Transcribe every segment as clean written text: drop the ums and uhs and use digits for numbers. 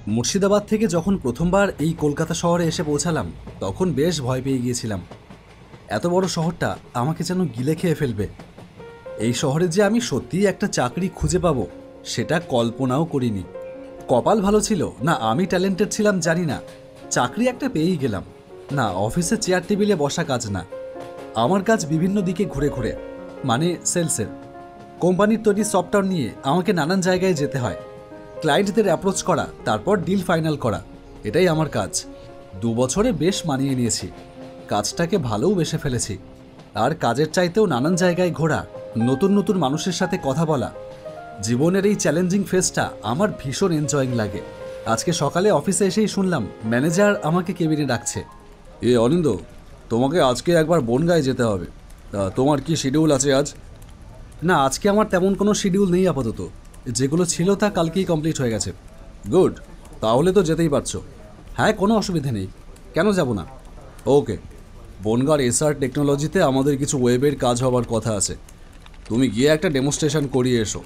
মুর্শিদাবাদ থেকে যখন প্রথমবার এই কলকাতা শহরে এসে পৌঁছালাম তখন বেশ ভয় পেয়ে গিয়েছিলাম। এত বড় শহরটা আমাকে যেন গিলে খেয়ে ফেলবে। এই শহরে যে আমি সত্যিই একটা চাকরি খুঁজে পাবো সেটা কল্পনাও করিনি। কপাল ভালো ছিল না আমি ট্যালেন্টেড ছিলাম জানি না, চাকরি একটা পেয়েই গেলাম। না অফিসে চেয়ার টেবিলে বসা কাজ না, আমার কাজ বিভিন্ন দিকে ঘুরে ঘুরে, মানে সেলসের। কোম্পানির তৈরি সফটওয়্যার নিয়ে আমাকে নানান জায়গায় যেতে হয়, ক্লায়েন্টদের অ্যাপ্রোচ করা, তারপর ডিল ফাইনাল করা, এটাই আমার কাজ। 2 বছরে বেশ মানিয়ে নিয়েছি, কাজটাকে ভালোও বেসে ফেলেছি। আর কাজের চাইতেও নানান জায়গায় ঘোরা, নতুন নতুন মানুষের সাথে কথা বলা, জীবনের এই চ্যালেঞ্জিং ফেজটা আমার ভীষণ এনজয়িং লাগে। আজকে সকালে অফিসে এসেই শুনলাম ম্যানেজার আমাকে কেবিনে ডাকছে। অনিন্দ, তোমাকে আজকে একবার বনগাঁয় যেতে হবে। তোমার কি শিডিউল আছে আজ? না, আজকে আমার তেমন কোনো শিডিউল নেই আপাতত, যেগুলো ছিল তা কালকেই কমপ্লিট হয়ে গেছে। গুড, তাহলে তো যেতেই পারছো। হ্যাঁ, কোনো অসুবিধে নেই, কেন যাব না। ওকে, বনগাঁর এসআর টেকনোলজিতে আমাদের কিছু ওয়েবের কাজ হওয়ার কথা আছে। তুমি গিয়ে একটা ডেমোস্ট্রেশন করিয়ে এসো,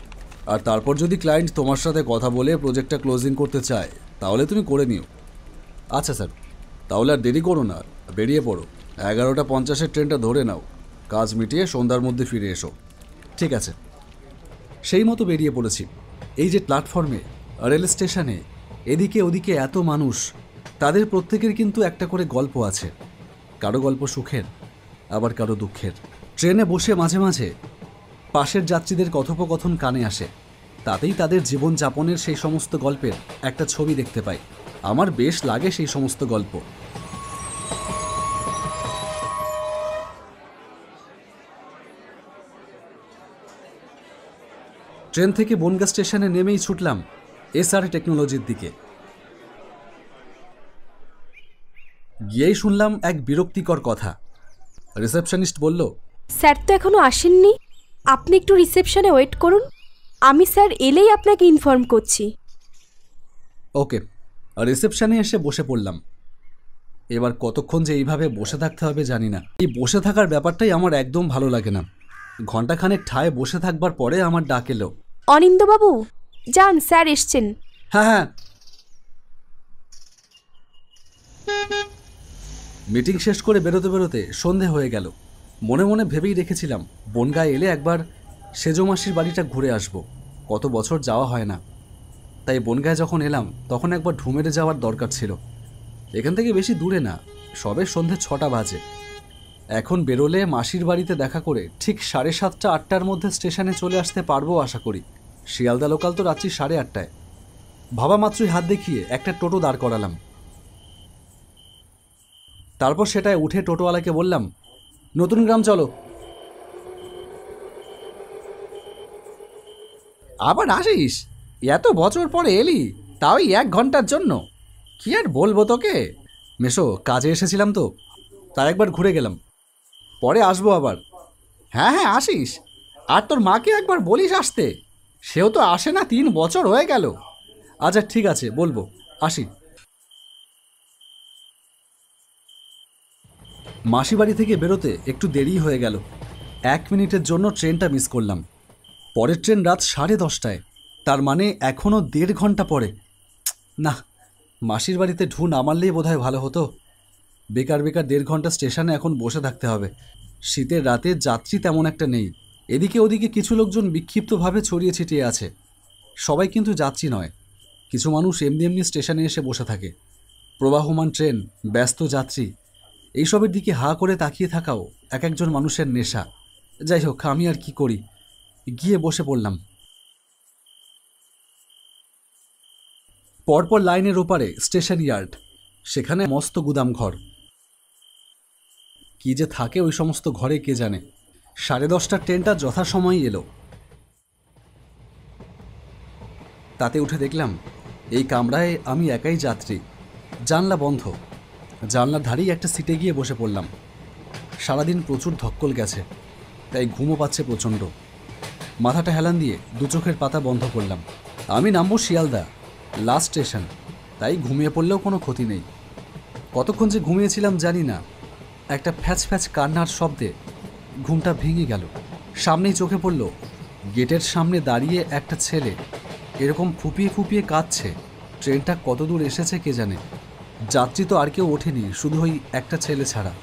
আর তারপর যদি ক্লায়েন্ট তোমার সাথে কথা বলে প্রজেক্টটা ক্লোজিং করতে চায় তাহলে তুমি করে নিও। আচ্ছা স্যার, তাহলে আর দেরি করো না, বেরিয়ে পড়ো। 11:50 ট্রেনটা ধরে নাও, কাজ মিটিয়ে সন্ধ্যার মধ্যে ফিরে এসো। ঠিক আছে। সেই মতো বেরিয়ে পড়েছি। এই যে প্ল্যাটফর্মে, রেল স্টেশনে, এদিকে ওদিকে এত মানুষ, তাদের প্রত্যেকের কিন্তু একটা করে গল্প আছে। কারো গল্প সুখের, আবার কারো দুঃখের। ট্রেনে বসে মাঝে মাঝে পাশের যাত্রীদের কথোপকথন কানে আসে, তাতেই তাদের জীবনযাপনের সেই সমস্ত গল্পের একটা ছবি দেখতে পাই। আমার বেশ লাগে সেই সমস্ত গল্প। ট্রেন থেকে বনগাঁ স্টেশনে নেমেই ছুটলাম এসআর টেকনোলজির দিকে। গিয়েই শুনলাম এক বিরক্তিকর কথা। রিসেপশনিস্ট বলল, স্যার তো এখনো আসেননি, আপনি একটু রিসেপশনে ওয়েট করুন, আমি স্যার এলেই আপনাকে ইনফর্ম করছি। ওকে। রিসেপশনে এসে বসে পড়লাম। এবার কতক্ষণ যে এইভাবে বসে থাকতে হবে জানি না। এই বসে থাকার ব্যাপারটাই আমার একদম ভালো লাগে না। ঘন্টাখানেক ঠায় বসে থাকবার পরে আমার ডাক এলো। অনিন্দবাবু যান, স্যার এসছেন। হ্যাঁ হ্যাঁ। মিটিং শেষ করে বেরোতে বেরোতে সন্ধে হয়ে গেল। মনে মনে ভেবেই রেখেছিলাম বনগাঁয় এলে একবার সেজো মাসির বাড়িটা ঘুরে আসব। কত বছর যাওয়া হয় না, তাই বনগাঁয় যখন এলাম তখন একবার ঢুমেরে যাওয়ার দরকার ছিল। এখান থেকে বেশি দূরে না, সবে সন্ধে 6টা বাজে। এখন বেরোলে মাসির বাড়িতে দেখা করে ঠিক 7:30 8টার মধ্যে স্টেশনে চলে আসতে পারবো আশা করি। শিয়ালদা লোকাল তো রাত্রি 8:30টায়। ভাবা মাত্রই হাত দেখিয়ে একটা টোটো দাঁড় করালাম। তারপর সেটায় উঠে টোটোওয়ালাকে বললাম, নতুন গ্রাম চলো। আবার আসিস? এত বছর পরে এলি, তাও 1 ঘন্টার জন্য? কি আর বলবো তোকে। মেশো, কাজে এসেছিলাম তো, তাই একবার ঘুরে গেলাম, পরে আসবো আবার। হ্যাঁ হ্যাঁ আসিস, আর তোর মাকে একবার বলিস আসতে, সেও তো আসে না 3 বছর হয়ে গেল। আচ্ছা ঠিক আছে, বলবো, আসি। মাসি বাড়ি থেকে বেরোতে একটু দেরি হয়ে গেল। 1 মিনিটের জন্য ট্রেনটা মিস করলাম। পরের ট্রেন রাত 10:30টায়, তার মানে এখনও 1.5 ঘন্টা পরে। না, মাসির বাড়িতে ঢু নামারলেই বোধহয় ভালো হতো। বেকার বেকার 1.5 ঘন্টা স্টেশনে এখন বসে থাকতে হবে। শীতের রাতে যাত্রী তেমন একটা নেই। এদিকে ওদিকে কিছু লোকজন বিক্ষিপ্তভাবে ছড়িয়ে ছিটিয়ে আছে। সবাই কিন্তু যাত্রী নয়, কিছু মানুষ এমনি এমনি স্টেশনে এসে বসে থাকে। প্রবাহমান ট্রেন, ব্যস্ত যাত্রী, এইসবের দিকে হা করে তাকিয়ে থাকাও এক একজন মানুষের নেশা। যাই হোক, আমি আর কি করি, গিয়ে বসে পড়লাম। পরপর লাইনের ওপারে স্টেশন ইয়ার্ড, সেখানে মস্ত গুদাম ঘর। কি যে থাকে ওই সমস্ত ঘরে কে জানে। 10:30টার ট্রেনটা যথাসময়ই এলো। তাতে উঠে দেখলাম এই কামরায় আমি একাই যাত্রী। জানলা বন্ধ। জানলার ধারেই একটা সিটে গিয়ে বসে পড়লাম। সারাদিন প্রচুর ধক্কল গেছে, তাই ঘুমও পাচ্ছে প্রচণ্ড। মাথাটা হেলান দিয়ে 2 চোখের পাতা বন্ধ করলাম। আমি নামবো শিয়ালদা, লাস্ট স্টেশন, তাই ঘুমিয়ে পড়লেও কোনো ক্ষতি নেই। কতক্ষণ যে ঘুমিয়েছিলাম জানি না। একটা ফ্যাচ ফ্যাচ কান্নার শব্দে ঘুমটা ভেঙে গেল। সামনেই চোখে পড়ল গেটের সামনে দাঁড়িয়ে একটা ছেলে এরকম ফুপিয়ে ফুপিয়ে কাঁদছে। ট্রেনটা কত দূর এসেছে কে জানে। যাত্রী তো আর কেউ ওঠেনি, শুধু ওই একটা ছেলে ছাড়া।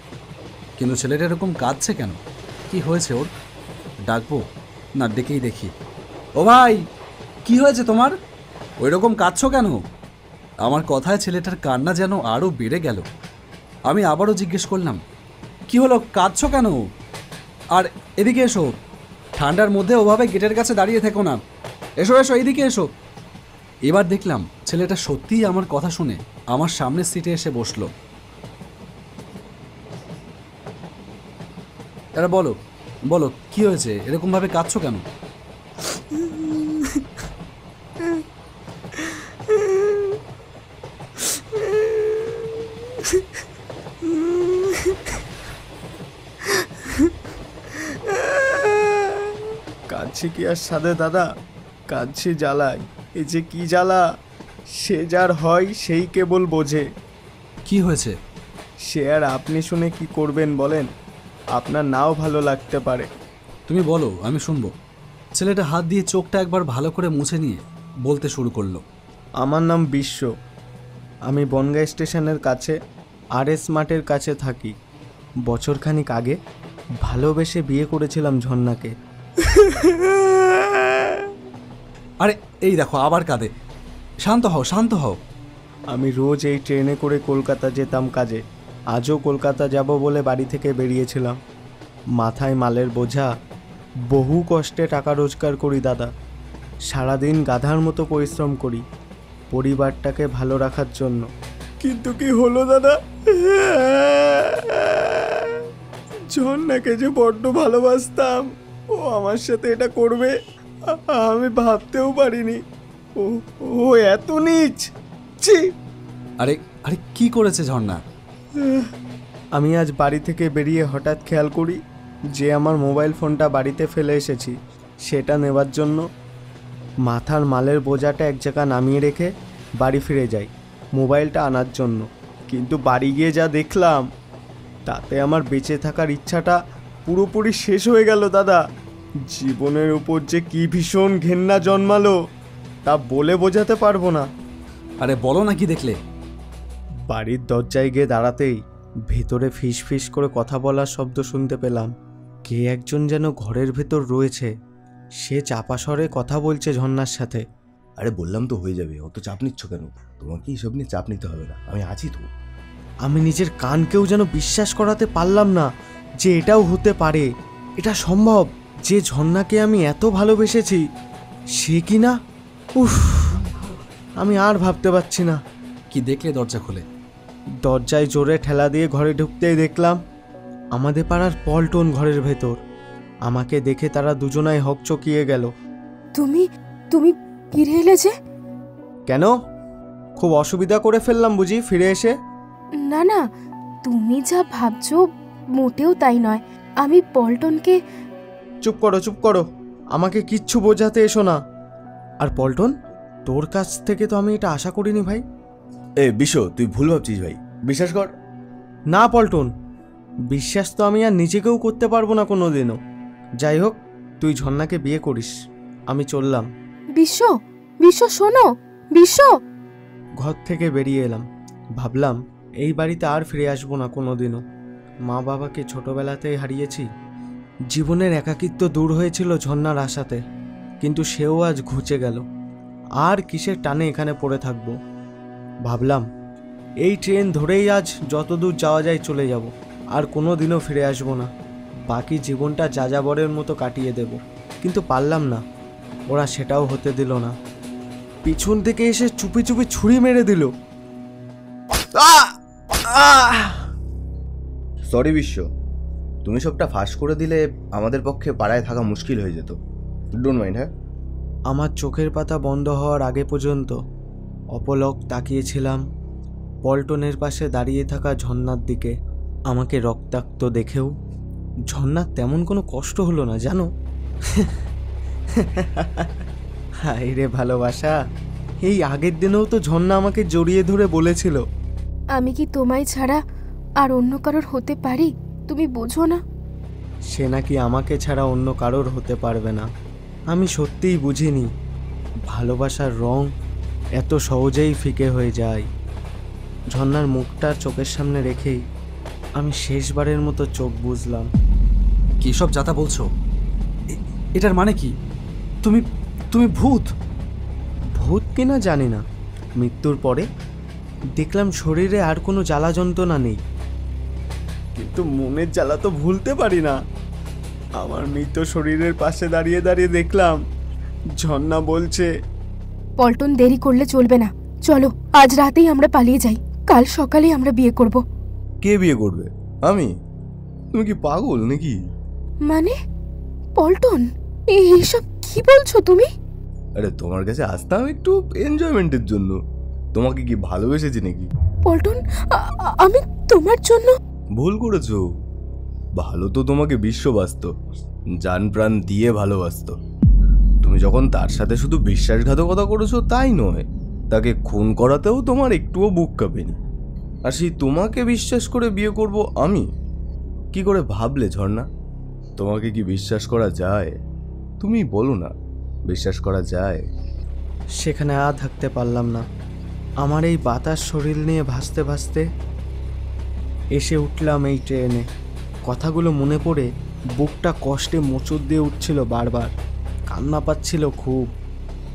কিন্তু ছেলেটা এরকম কাঁদছে কেন? কি হয়েছে ওর? ডাকবো না ডেকেই দেখি। ও ভাই, কি হয়েছে তোমার? ওই রকম কাঁদছো কেন? আমার কথায় ছেলেটার কান্না যেন আরও বেড়ে গেল। আমি আবারও জিজ্ঞেস করলাম, কি হলো, কাঁদছো কেন? আর এদিকে এসো, ঠান্ডার মধ্যে ওভাবে গেটের কাছে দাঁড়িয়ে থেকো না, এসো এসো এইদিকে এসো। এবার দেখলাম ছেলেটা সত্যিই আমার কথা শুনে আমার সামনের সিটে এসে বসলো। এরা বলো বলো, কি হয়েছে, এরকমভাবে কাঁদছো কেন? কাঁদছি কি আর সাধে দাদা, কাঁদছি জ্বালায়। এই যে কি জ্বালা, সে যার হয় সেই কেবল বোঝে। কি হয়েছে? সে আর আপনি শুনে কি করবেন বলেন? আপনার নাও ভালো লাগতে পারে। তুমি বলো, আমি শুনবো। ছেলেটা হাত দিয়ে চোখটা একবার ভালো করে মুছে নিয়ে বলতে শুরু করলো। আমার নাম বিশ্ব, আমি বনগাঁ স্টেশনের কাছে RS মাঠের কাছে থাকি। বছরখানিক আগে ভালোবেসে বিয়ে করেছিলাম ঝর্ণাকে। আরে এই দেখো আবার কাঁদে। শান্ত হও শান্ত হও। আমি রোজ এই ট্রেনে করে কলকাতা যেতাম কাজে। আজও কলকাতা যাব বলে বাড়ি থেকে বেরিয়েছিলাম। মাথায় মালের বোঝা, বহু কষ্টে টাকা রোজগার করি দাদা। সারাদিন গাধার মতো পরিশ্রম করি পরিবারটাকে ভালো রাখার জন্য। কিন্তু কি হলো দাদা, ঝর্ণাকে যে বড্ড ভালোবাসতাম, ও আমার সাথে এটা করবে আমি ভাবতেও পারিনি। ও ও এত নীচ, ছি! আরে আরে কি করেছে ঝর্ণা? আমি আজ বাড়ি থেকে বেরিয়ে হঠাৎ খেয়াল করি যে আমার মোবাইল ফোনটা বাড়িতে ফেলে এসেছি। সেটা নেবার জন্য মাথার মালের বোঝাটা এক জায়গা নামিয়ে রেখে বাড়ি ফিরে যাই মোবাইলটা আনার জন্য। কিন্তু বাড়ি গিয়ে যা দেখলাম, তাতে আমার বেঁচে থাকার ইচ্ছাটা পুরোপুরি শেষ হয়ে গেল দাদা। জীবনের উপর যে কি ভীষণ ঘেন্না জন্মালো তা বলে বোঝাতে পারবো না। আরে বলো না, কি দেখলে? বাড়ির দরজায় গিয়ে দাঁড়াতেই ভেতরে ফিস ফিস করে কথা বলার শব্দ শুনতে পেলাম। কে একজন যেন ঘরের ভেতর রয়েছে। সে চাপা স্বরে কথা বলছে ঝর্ণার সাথে। আরে বললাম তো হয়ে যাবে, অত চাপ নিচ্ছ কেন? তোমাকে এইসব নিয়ে চাপ নিতে হবে না, আমি আছি তো। আমি নিজের কানকেও যেন বিশ্বাস করাতে পারলাম না যে এটাও হতে পারে, এটা সম্ভব যে ঝর্ণাকে আমি এত ভালোবেসেছি সে কি না। উফ, আমি আর ভাবতে পারছি না। কি দেখলে দরজা খুলে? দরজায় জোরে ঠেলা দিয়ে ঘরে ঢুকতেই দেখলাম আমাদের পাড়ার পল্টন ঘরের ভেতর। আমাকে দেখে তারা দুজনাই হকচকিয়ে গেল। তুমি তুমি ফিরে এলে যে? কেন, খুব অসুবিধা করে ফেললাম বুঝি ফিরে এসে? না না, তুমি যা ভাবছো মোটেও তাই নয়। আমি পল্টনকে... চুপ করো চুপ করো, আমাকে কিচ্ছু বোঝাতে এসো না। আর পল্টন, তোর কাছ থেকে তো আমি এটা আশা করিনি ভাই। এ বিশ্ব, তুই ভুল ভাবছিস ভাই, বিশ্বাস কর। না পল্টন, বিশ্বাস তো আমি আর নিজেকেও করতে পারবো না কোনো দিনও। যাই হোক, তুই ঝর্ণাকে বিয়ে করিস, আমি চললাম। বিশ্ব, বিশ্ব শোনো, বিশ্ব! ঘর থেকে বেরিয়ে এলাম। ভাবলাম এই বাড়িতে আর ফিরে আসবো না কোনো দিনও। মা বাবাকে ছোটবেলাতেই হারিয়েছি। জীবনের একাকিত্ব দূর হয়েছিল ঝর্ণার আশাতে, কিন্তু সেও আজ ঘুচে গেল। আর কিসের টানে এখানে পড়ে থাকবো। ভাবলাম এই ট্রেন ধরেই আজ যতদূর যাওয়া যায় চলে যাব, আর কোনো দিনও ফিরে আসবো না। বাকি জীবনটা যাযাবরের মতো কাটিয়ে দেব। কিন্তু পারলাম না, ওরা সেটাও হতে দিল না। পিছন থেকে এসে চুপি চুপি ছুরি মেরে দিল। সরি বিশ্ব, তুমি সবটা ফাঁস করে দিলে আমাদের পক্ষে পাড়ায় থাকা মুশকিল হয়ে যেত। Don't mind. হ্যাঁ, আমার চোখের পাতা বন্ধ হওয়ার আগে পর্যন্ত অপলক তাকিয়েছিলাম পল্টনের পাশে দাঁড়িয়ে থাকা ঝর্ণার দিকে। আমাকে রক্তাক্ত দেখেও ঝর্ণার তেমন কোনো কষ্ট হলো না জানো। হায় রে ভালোবাসা, এই আগের দিনেও তো ঝর্ণা আমাকে জড়িয়ে ধরে বলেছিল, আমি কি তোমায় ছাড়া আর অন্য কারোর হতে পারি? তুমি বোঝো না? সে নাকি আমাকে ছাড়া অন্য কারোর হতে পারবে না। আমি সত্যিই বুঝিনি ভালোবাসার রং এত সহজেই ফিকে হয়ে যায়। ঝর্ণার মুখটা চোখের সামনে রেখেই আমি শেষবারের মতো চোখ বুঝলাম। কী সব যাতা বলছো? এটার মানে কি? তুমি তুমি ভূত? ভূত কিনা জানি না, মৃত্যুর পরে দেখলাম শরীরে আর কোনো জ্বালা যন্ত্রণা নেই, কিন্তু মনের জ্বালা তো ভুলতে পারি না। আমার মৃত শরীরের পাশে দাঁড়িয়ে দাঁড়িয়ে দেখলাম ঝর্ণা বলছে, পল্টন, দেরি করলে চলবে না, চলো আজ রাতেই আমরা পালিয়ে যাই, কাল সকালেই আমরা বিয়ে করব। কে বিয়ে করবে? আমি? তুমি কি পাগল নাকি? মানে পল্টন, এইসব কি বলছো তুমি? আরে তোমার কাছে আসতাম একটু এনজয়মেন্টের জন্য। তোমাকে কি ভালোবেসেছি নাকি? পল্টন, আমি তোমার জন্য? ভুল করেছো। ভালো তো তোমাকে বিশ্ববাসত, জান প্রাণ দিয়ে ভালোবাসতো। তুমি যখন তার সাথে শুধু বিশ্বাসঘাতকতা করেছো তাই নয়, তাকে খুন করাতেও তোমার একটুও বুক কাঁপেনি। আর সেই তোমাকে বিশ্বাস করে বিয়ে করব আমি? কি করে ভাবলে ঝর্ণা? তোমাকে কি বিশ্বাস করা যায়? তুমি বলো না, বিশ্বাস করা যায়? সেখানে আর থাকতে পারলাম না। আমার এই বাতাস শরীর নিয়ে ভাসতে ভাসতে এসে উঠলাম এই ট্রেনে। কথাগুলো মনে পড়ে বুকটা কষ্টে মোচড় দিয়ে উঠছিল বারবার, কান্না পাচ্ছিল খুব।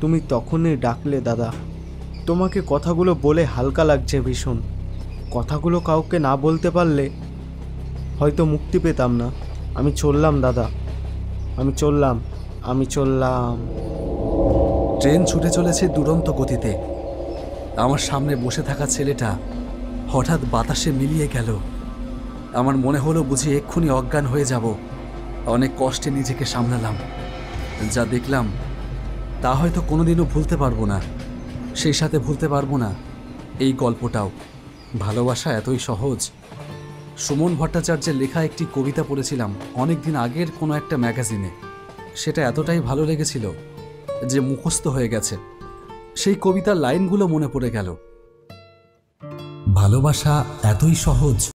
তুমি তখনই ডাকলে দাদা। তোমাকে কথাগুলো বলে হালকা লাগছে ভীষণ। কথাগুলো কাউকে না বলতে পারলে হয়তো মুক্তি পেতাম না। আমি চললাম দাদা, আমি চললাম, আমি চললাম। ট্রেন ছুটে চলেছে দুরন্ত গতিতে। আমার সামনে বসে থাকা ছেলেটা হঠাৎ বাতাসে মিলিয়ে গেল। আমার মনে হলো বুঝি এক্ষুনি অজ্ঞান হয়ে যাব। অনেক কষ্টে নিজেকে সামলালাম। যা দেখলাম তা হয়তো কোনোদিনও ভুলতে পারবো না। সেই সাথে ভুলতে পারবো না এই গল্পটাও। ভালোবাসা এতই সহজ। সুমন ভট্টাচার্যের লেখা একটি কবিতা পড়েছিলাম অনেক দিন আগের কোনো একটা ম্যাগাজিনে। সেটা এতটাই ভালো লেগেছিল যে মুখস্থ হয়ে গেছে। সেই কবিতার লাইনগুলো মনে পড়ে গেল। ভালোবাসা এতই সহজ।